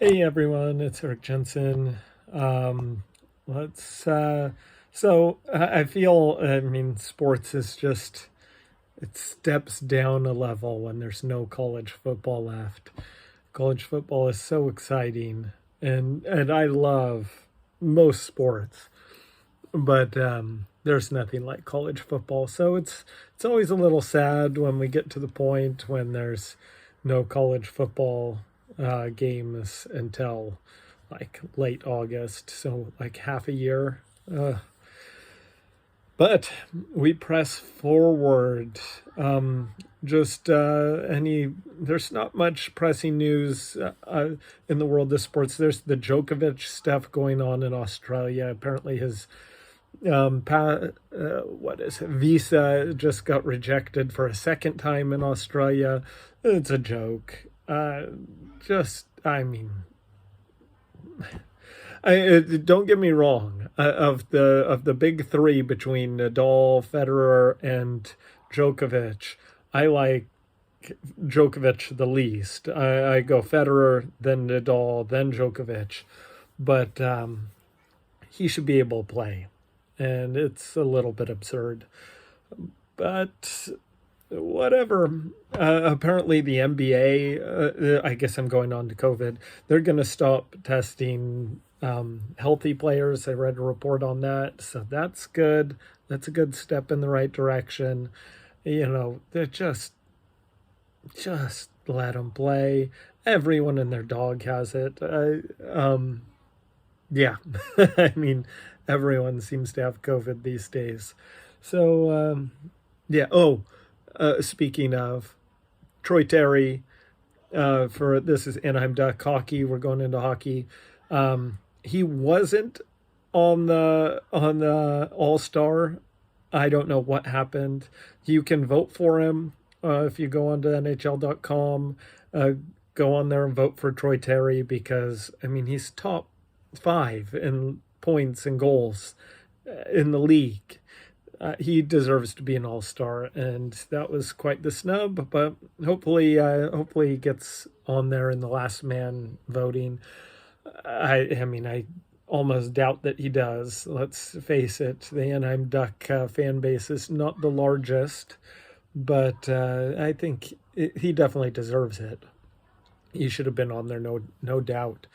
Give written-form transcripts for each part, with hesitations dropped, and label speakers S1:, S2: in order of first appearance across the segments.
S1: Hey everyone, it's Eric Jensen. Let's so I feel sports is just it steps down a level when there's no college football left. College football is so exciting and I love most sports, but there's nothing like college football. So it's always a little sad when we get to the point when there's no college football games until like late August, so like half a year. But we press forward. Just any, there's not much pressing news in the world of sports. There's the Djokovic stuff going on in Australia. Apparently, his what is it? Visa just got rejected for a second time in Australia. It's a joke. Don't get me wrong. Of the big three between Nadal, Federer, and Djokovic, I like Djokovic the least. I go Federer, then Nadal, then Djokovic, but he should be able to play, and it's a little bit absurd. But whatever. Apparently, the NBA, I guess I'm going on to COVID, they're going to stop testing healthy players. I read a report on that. So that's good. That's a good step in the right direction. They're just let them play. Everyone and their dog has it. Yeah, I mean, everyone seems to have COVID these days. So, yeah. Oh, speaking of Troy Terry, for this is Anaheim Duck hockey. We're going into hockey. He wasn't on the All Star. I don't know what happened. You can vote for him if you go onto NHL.com. Go on there and vote for Troy Terry because he's top five in points and goals in the league. He deserves to be an all-star, and that was quite the snub. But hopefully he gets on there in the last man voting. I almost doubt that he does. Let's face it, the Anaheim Duck fan base is not the largest, but I think he definitely deserves it. He should have been on there, no doubt.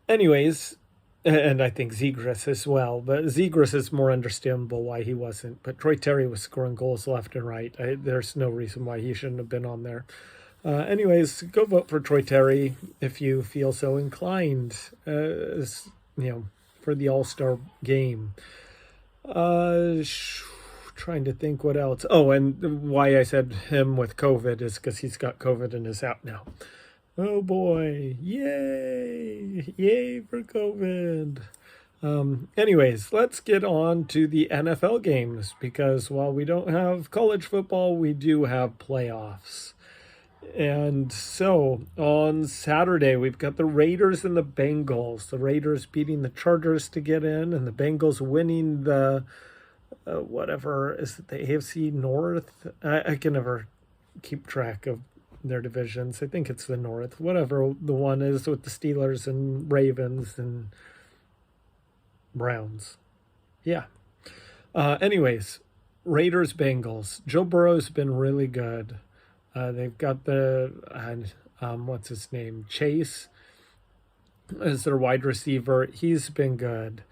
S1: Anyways, and I think Zegras as well, but Zegras is more understandable why he wasn't. But Troy Terry was scoring goals left and right. There's no reason why he shouldn't have been on there. Anyways, go vote for Troy Terry if you feel so inclined. For the All Star game. Trying to think what else. Oh, and why I said him with COVID is because he's got COVID and is out now. Oh boy, yay for COVID. Anyways, let's get on to the NFL games because while we don't have college football, we do have playoffs. And so on Saturday, we've got the Raiders and the Bengals. The Raiders beating the Chargers to get in, and the Bengals winning the whatever is it, the AFC North? I can never keep track of their divisions. I think it's the North, whatever the one is with the Steelers and Ravens and Browns. Yeah. Anyways, Raiders Bengals. Joe Burrow's been really good. They've got the what's his name, Chase, as their wide receiver. He's been good.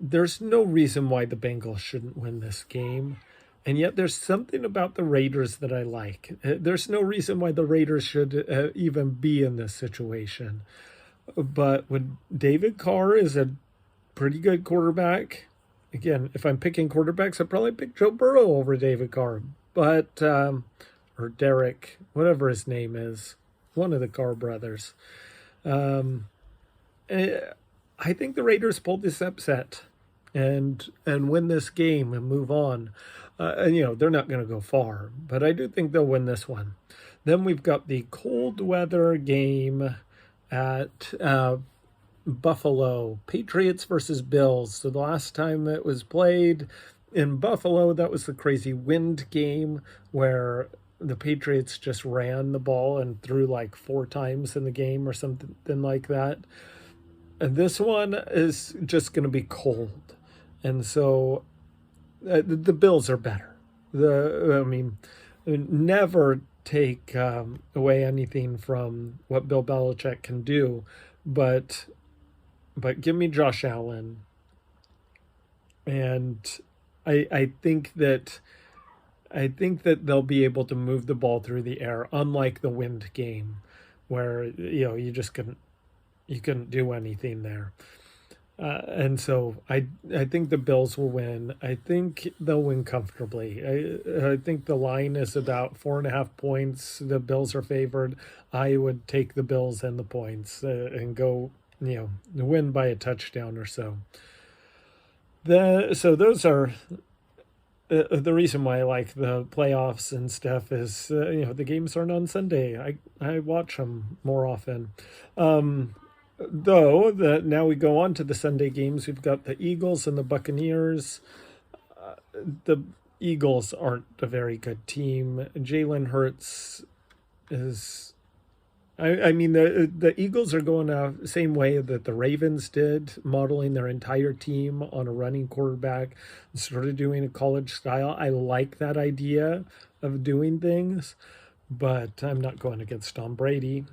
S1: There's no reason why the Bengals shouldn't win this game. And yet there's something about the Raiders that I like. There's no reason why the Raiders should even be in this situation. But when David Carr is a pretty good quarterback, again, if I'm picking quarterbacks, I'd probably pick Joe Burrow over David Carr. But, or Derek, whatever his name is, one of the Carr brothers. I think the Raiders pulled this upset and win this game and move on. They're not going to go far, but I do think they'll win this one. Then we've got the cold weather game at Buffalo, Patriots versus Bills. So the last time it was played in Buffalo, that was the crazy wind game where the Patriots just ran the ball and threw like 4 times in the game or something like that. And this one is just going to be cold. And so the Bills are better. I mean, never take away anything from what Bill Belichick can do, but give me Josh Allen, and I think that they'll be able to move the ball through the air, unlike the wind game, where you couldn't do anything there. And so I think the Bills will win. I think they'll win comfortably. I think the line is about 4.5 points. The Bills are favored. I would take the Bills and the points and go, win by a touchdown or so. So those are the reason why I like the playoffs and stuff is the games aren't on Sunday. I watch them more often. Though now we go on to the Sunday games. We've got the Eagles and the Buccaneers. The Eagles aren't a very good team. Jalen Hurts is. I mean, the Eagles are going the same way that the Ravens did, modeling their entire team on a running quarterback, sort of doing a college style. I like that idea of doing things, but I'm not going against Tom Brady.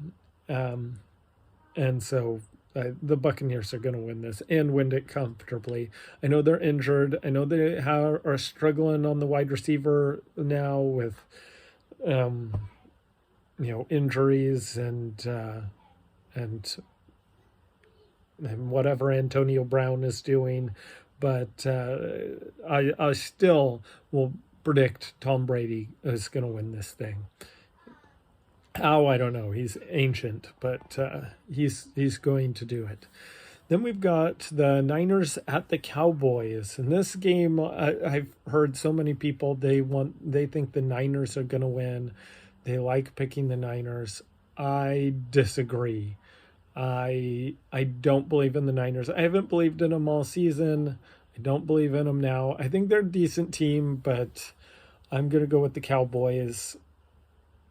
S1: And so the Buccaneers are going to win this and win it comfortably. I know they're injured. I know they are struggling on the wide receiver now with, injuries and whatever Antonio Brown is doing. But I still will predict Tom Brady is going to win this thing. How, I don't know. He's ancient, but he's going to do it. Then we've got the Niners at the Cowboys. In this game, I've heard so many people they think the Niners are going to win. They like picking the Niners. I disagree. I don't believe in the Niners. I haven't believed in them all season. I don't believe in them now. I think they're a decent team, but I'm going to go with the Cowboys.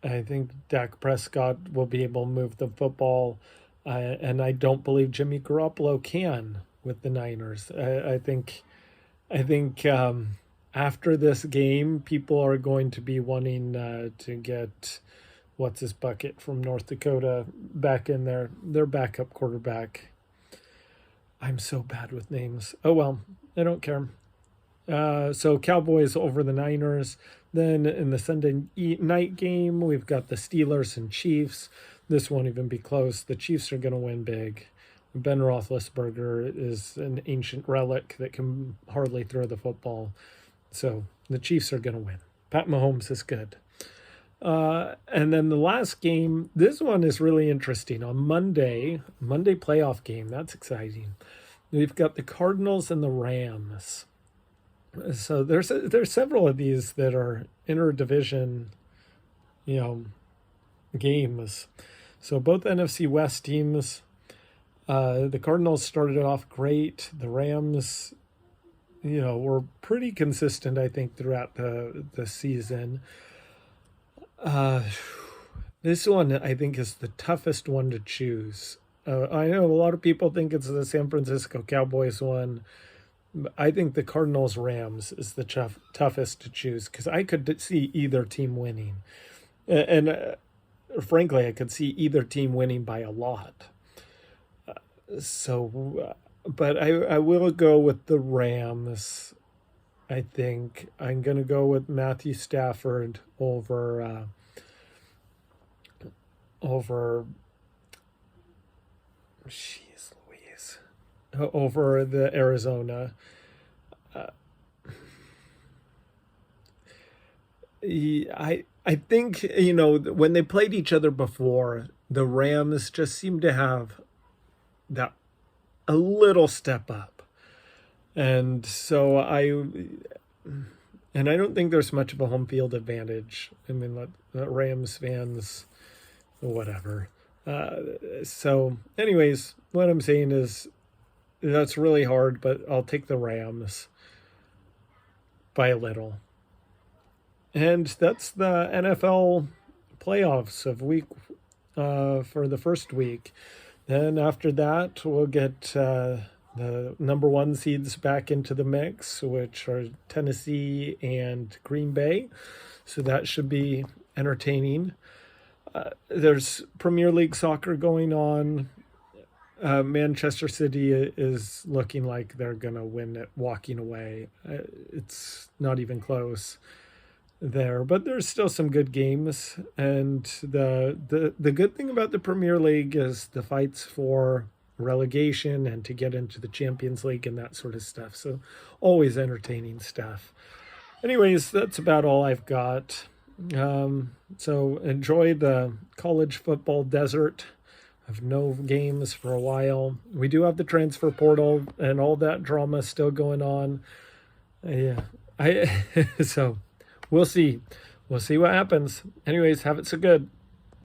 S1: I think Dak Prescott will be able to move the football, and I don't believe Jimmy Garoppolo can with the Niners. I think after this game, people are going to be wanting to get what's his bucket from North Dakota back in their backup quarterback. I'm so bad with names. Oh well, I don't care. So Cowboys over the Niners. Then in the Sunday night game, we've got the Steelers and Chiefs. This won't even be close. The Chiefs are going to win big. Ben Roethlisberger is an ancient relic that can hardly throw the football. So the Chiefs are going to win. Pat Mahomes is good. And then the last game, this one is really interesting. On Monday playoff game. That's exciting. We've got the Cardinals and the Rams. So there's several of these that are interdivision, games. So both NFC West teams, the Cardinals started off great. The Rams, were pretty consistent, I think, throughout the season. This one, I think, is the toughest one to choose. I know a lot of people think it's the San Francisco Cowboys one. I think the Cardinals Rams is the toughest to choose because I could see either team winning, and frankly, I could see either team winning by a lot. But I will go with the Rams. I think I'm going to go with Matthew Stafford over over the Arizona. I think when they played each other before, the Rams just seemed to have that a little step up, and so I don't think there's much of a home field advantage. I mean, the Rams fans, whatever. So, anyways, what I'm saying is that's really hard, but I'll take the Rams by a little. And that's the NFL playoffs of week for the first week. Then after that, we'll get the number one seeds back into the mix, which are Tennessee and Green Bay. So that should be entertaining. There's Premier League soccer going on. Manchester City is looking like they're going to win it walking away. It's not even close there, but there's still some good games. And the good thing about the Premier League is the fights for relegation and to get into the Champions League and that sort of stuff. So always entertaining stuff. Anyways, that's about all I've got. So enjoy the college football desert of no games for a while. We do have the transfer portal and all that drama still going on. Yeah, so we'll see. We'll see what happens. Anyways, have it so good.